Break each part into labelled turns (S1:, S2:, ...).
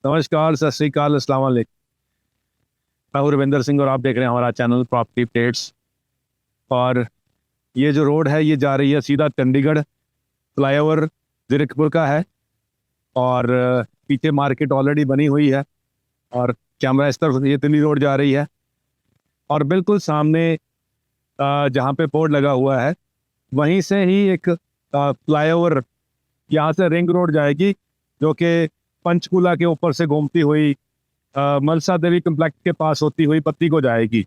S1: नमस्कार, सत श्री अकाल, अस्सलाम वालेकुम। मैं हूं रविंदर सिंह और आप देख रहे हैं हमारा चैनल प्रॉपर्टी अपडेट्स। और ये जो रोड है ये जा रही है सीधा चंडीगढ़, फ्लाईओवर जीरकपुर का है। और पीछे मार्केट ऑलरेडी बनी हुई है और कैमरा इस तरफ ये दिल्ली रोड जा रही है। और बिल्कुल सामने जहाँ पे बोर्ड लगा हुआ है वहीं से ही एक फ्लाईओवर यहाँ से रिंग रोड जाएगी, जो कि पंचकूला के ऊपर से घूमती हुई मनसा देवी कम्प्लेक्स के पास होती हुई पत्ती को जाएगी।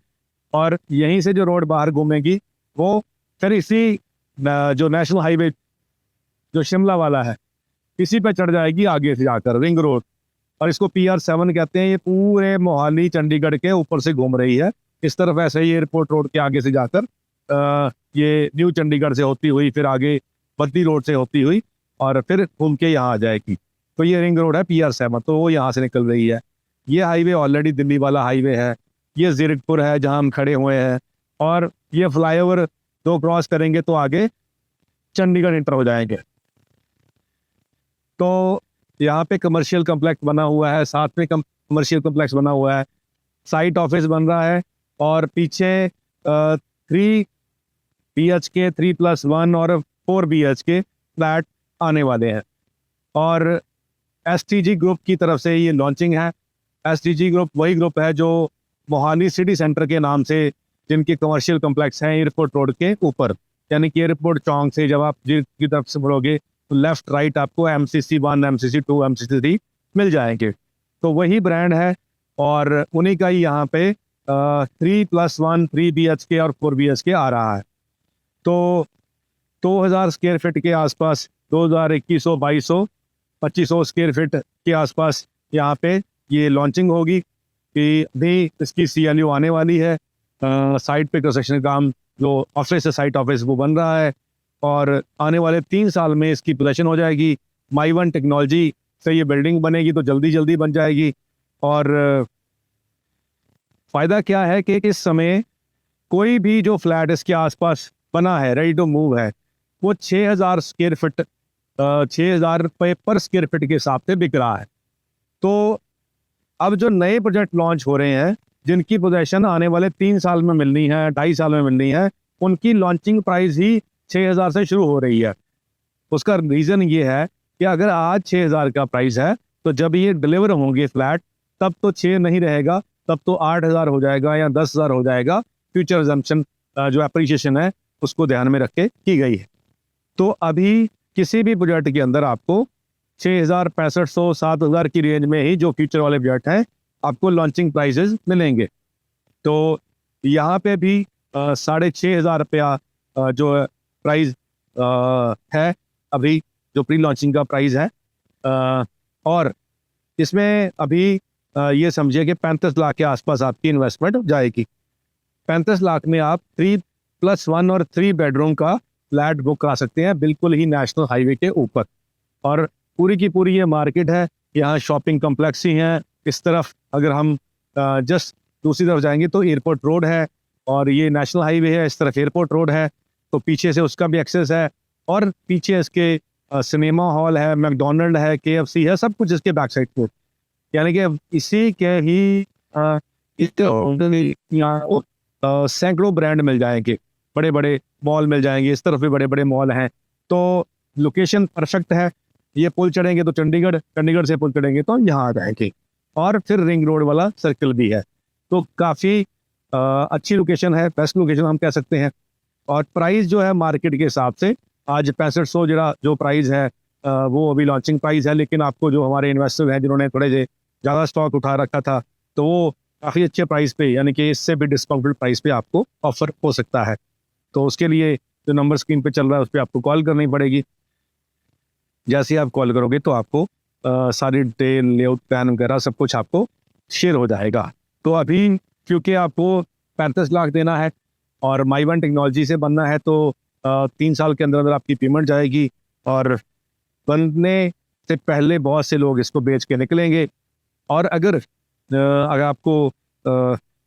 S1: और यहीं से जो रोड बाहर घूमेगी वो फिर इसी जो नेशनल हाईवे जो शिमला वाला है इसी पे चढ़ जाएगी आगे से जाकर रिंग रोड। और इसको PR7 कहते हैं। ये पूरे मोहाली चंडीगढ़ के ऊपर से घूम रही है। इस तरफ ऐसे ही एयरपोर्ट रोड के आगे से जाकर ये न्यू चंडीगढ़ से होती हुई फिर आगे बद्दी रोड से होती हुई और फिर घूम के यहाँ आ जाएगी। तो ये रिंग रोड है PR7, तो वो यहाँ से निकल रही है। ये हाईवे ऑलरेडी दिल्ली वाला हाईवे है। ये जीरकपुर है जहाँ हम खड़े हुए हैं। और ये फ्लाईओवर दो क्रॉस करेंगे तो आगे चंडीगढ़ इंटर हो जाएंगे। तो यहाँ पे कमर्शियल कम्प्लेक्स बना हुआ है, साथ में कमर्शियल कम्प्लेक्स बना हुआ है, साइट ऑफिस बन रहा है। और पीछे 3 BHK 3+1 और 4 BHK फ्लैट आने वाले हैं। और STG ग्रुप की तरफ से ये लॉन्चिंग है। STG ग्रुप वही ग्रुप है जो मोहाली सिटी सेंटर के नाम से जिनके कमर्शियल कम्प्लेक्स हैं एयरपोर्ट रोड के ऊपर, यानी कि एयरपोर्ट चौक से जब आप जी की तरफ से मुड़ोगे तो लेफ्ट राइट आपको MCC1, MCC2, MCC3 मिल जाएंगे। तो वही ब्रांड है और उन्हीं का ही यहाँ पे 3+1, 3 BHK और 4 BHK आ रहा है। तो 2000 स्क्वायर फीट के आसपास, 2100, 2200, 2500 स्क्वायर फीट के आसपास यहाँ पे ये लॉन्चिंग होगी कि अभी इसकी CLU आने वाली है। साइट पे कंस्ट्रक्शन काम जो ऑफिस है, साइट ऑफिस, वो बन रहा है और आने वाले 3 साल में इसकी पोजीशन हो जाएगी। माई1 टेक्नोलॉजी से ये बिल्डिंग बनेगी तो जल्दी जल्दी बन जाएगी। और फ़ायदा क्या है कि इस समय कोई भी जो फ्लैट इसके आसपास बना है, रेडी टू मूव है, वो 6000 स्क्वायर फीट 6000 रुपये पर स्क्वायर फीट के हिसाब से बिक रहा है। तो अब जो नए प्रोजेक्ट लॉन्च हो रहे हैं जिनकी पोजीशन आने वाले 3 साल में मिलनी है, 2.5 साल में मिलनी है, उनकी लॉन्चिंग प्राइस ही 6000 से शुरू हो रही है। उसका रीज़न ये है कि अगर आज 6000 का प्राइस है तो जब ये डिलीवर होंगे फ्लैट तब तो 6 नहीं रहेगा, तब तो 8000 हो जाएगा या 10000 हो जाएगा। फ्यूचर एजम्पशन जो एप्रिसिएशन है उसको ध्यान में रख के की गई है। तो अभी किसी भी प्रोजेक्ट के अंदर आपको 6000, 6500, 7000 की रेंज में ही जो फ्यूचर वाले प्रोजेक्ट हैं आपको लॉन्चिंग प्राइसेस मिलेंगे। तो यहाँ पे भी 6500 रुपया जो प्राइस है अभी, जो प्री लॉन्चिंग का प्राइस है। और इसमें अभी ये समझिए कि 35 लाख के आसपास आपकी इन्वेस्टमेंट जाएगी। 35 लाख में आप 3+1 और 3 बेडरूम का फ्लैट बुक करा सकते हैं, बिल्कुल ही नेशनल हाईवे के ऊपर। और पूरी की पूरी ये मार्केट है, यहाँ शॉपिंग कम्प्लेक्स ही हैं। इस तरफ अगर हम जस्ट दूसरी तरफ जाएंगे तो एयरपोर्ट रोड है और ये नेशनल हाईवे है, इस तरफ एयरपोर्ट रोड है, तो पीछे से उसका भी एक्सेस है। और पीछे इसके सिनेमा हॉल है, मैकडोनल्ड है, KFC है, सब कुछ इसके बैक साइड पे। यानी कि इसी के ही सैकड़ों ब्रांड मिल जाएंगे, बड़े बड़े मॉल मिल जाएंगे, इस तरफ भी बड़े बड़े मॉल हैं। तो लोकेशन परफेक्ट है। ये पुल चढ़ेंगे तो चंडीगढ़, चंडीगढ़ से पुल चढ़ेंगे तो यहाँ आ जाएंगे। और फिर रिंग रोड वाला सर्कल भी है। तो काफ़ी अच्छी लोकेशन है, बेस्ट लोकेशन हम कह सकते हैं। और प्राइस जो है मार्केट के हिसाब से आज 6500 जो प्राइस है वो अभी लॉन्चिंग प्राइस है। लेकिन आपको जो हमारे इन्वेस्टर हैं जिन्होंने थोड़े से ज़्यादा स्टॉक उठा रखा था तो वो काफ़ी अच्छे प्राइस पे, यानी कि इससे भी डिस्काउंटेड प्राइस पे आपको ऑफर हो सकता है। तो उसके लिए जो नंबर स्क्रीन पे चल रहा है उस पर आपको कॉल करनी पड़ेगी। जैसे ही आप कॉल करोगे तो आपको सारी डिटेल, लेआउट प्लान वगैरह सब कुछ आपको शेयर हो जाएगा। तो अभी क्योंकि आपको 35 लाख देना है और माई1 टेक्नोलॉजी से बनना है तो 3 साल के अंदर अंदर आपकी पेमेंट जाएगी। और बनने से पहले बहुत से लोग इसको बेच के निकलेंगे। और अगर आपको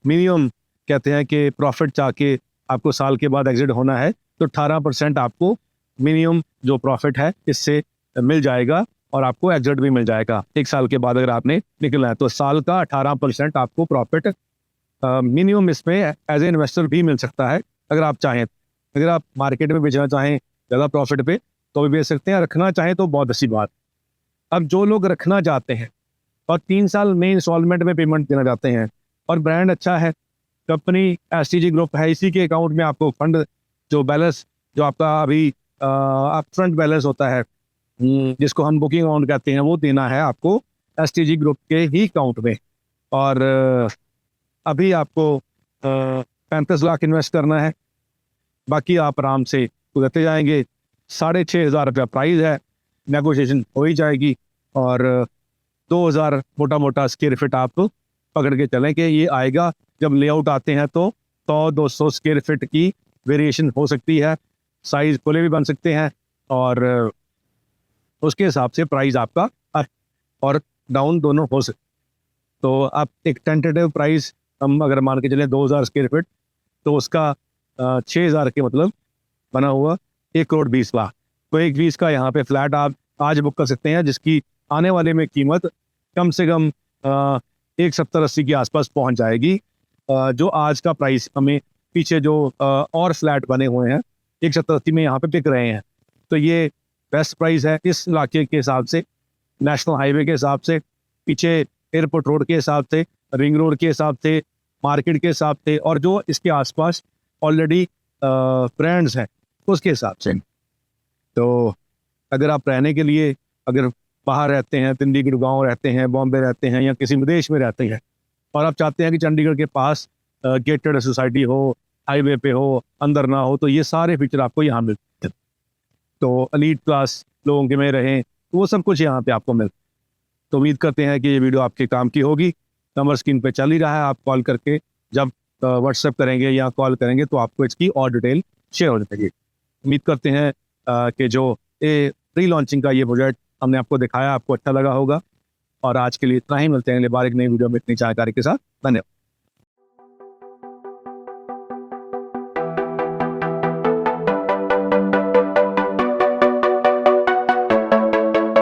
S1: मिनिमम कहते हैं कि प्रॉफिट चाह के आपको साल के बाद एग्जिट होना है तो 18% आपको मिनिमम जो प्रॉफिट है इससे मिल जाएगा। और आपको एग्जिट भी मिल जाएगा 1 साल के बाद अगर आपने निकलना है। तो साल का 18% आपको प्रॉफिट मिनिमम इसमें एज ए इन्वेस्टर भी मिल सकता है अगर आप चाहें। अगर आप मार्केट में बेचना चाहें ज़्यादा प्रॉफिट पे तो भी बेच सकते हैं, रखना चाहें तो बहुत अच्छी बात। अब जो लोग रखना चाहते हैं और 3 साल में इंस्टॉलमेंट में पेमेंट देना चाहते हैं और ब्रांड अच्छा है, कंपनी STG ग्रुप है, इसी के अकाउंट में आपको फंड जो बैलेंस जो आपका अभी अपफ्रंट बैलेंस होता है जिसको हम बुकिंग अमाउंट कहते हैं वो देना है आपको STG ग्रुप के ही अकाउंट में। और अभी आपको 35 लाख इन्वेस्ट करना है, बाकी आप आराम से गुजरते जाएंगे। 6,500 रुपया प्राइस है, नेगोशिएशन हो ही जाएगी और 2,000 मोटा मोटा स्क्वायर फीट आप पकड़ के चलें कि ये आएगा। जब लेआउट आते हैं तो 100-200 स्क्वायर फीट की वेरिएशन हो सकती है, साइज खुले भी बन सकते हैं और उसके हिसाब से प्राइस आपका अप और डाउन दोनों हो सकते। तो आप एक टेंटेटिव प्राइस हम अगर मान के चलें 2,000 स्क्वायर फीट तो उसका 6,000 के मतलब बना हुआ 1,20,00,000। तो 1,20 का यहाँ पे फ्लैट आप आज बुक कर सकते हैं जिसकी आने वाले में कीमत कम से कम 1,70-80 के आसपास पहुँच जाएगी। जो आज का प्राइस हमें पीछे जो और फ्लैट बने हुए हैं 1,70-80 में यहाँ पे बिक रहे हैं, तो ये बेस्ट प्राइस है इस इलाके के हिसाब से, नेशनल हाईवे के हिसाब से, पीछे एयरपोर्ट रोड के हिसाब से, रिंग रोड के हिसाब से, मार्केट के हिसाब से और जो इसके आसपास ऑलरेडी ब्रांड्स हैं उसके हिसाब से। तो अगर आप रहने के लिए अगर बाहर रहते हैं, दिल्ली गुड़गांव रहते हैं, बॉम्बे रहते हैं या किसी विदेश में रहते हैं और आप चाहते हैं कि चंडीगढ़ के पास गेटेड सोसाइटी हो, हाईवे पे हो, अंदर ना हो, तो ये सारे फीचर आपको यहाँ मिलते हैं। तो एलीट क्लास लोगों के में रहें तो वो सब कुछ यहाँ पे आपको मिलता है। तो उम्मीद करते हैं कि ये वीडियो आपके काम की होगी। नंबर स्क्रीन पे चल ही रहा है, आप कॉल करके जब व्हाट्सएप करेंगे या कॉल करेंगे तो आपको इसकी और डिटेल शेयर हो जाएगी। उम्मीद करते हैं कि जो ये प्री लॉन्चिंग का ये प्रोजेक्ट हमने आपको दिखाया आपको अच्छा लगा होगा। और आज के लिए इतना ही, मिलते हैं अगली बार एक नई वीडियो में इतनी जानकारी के साथ। धन्यवाद।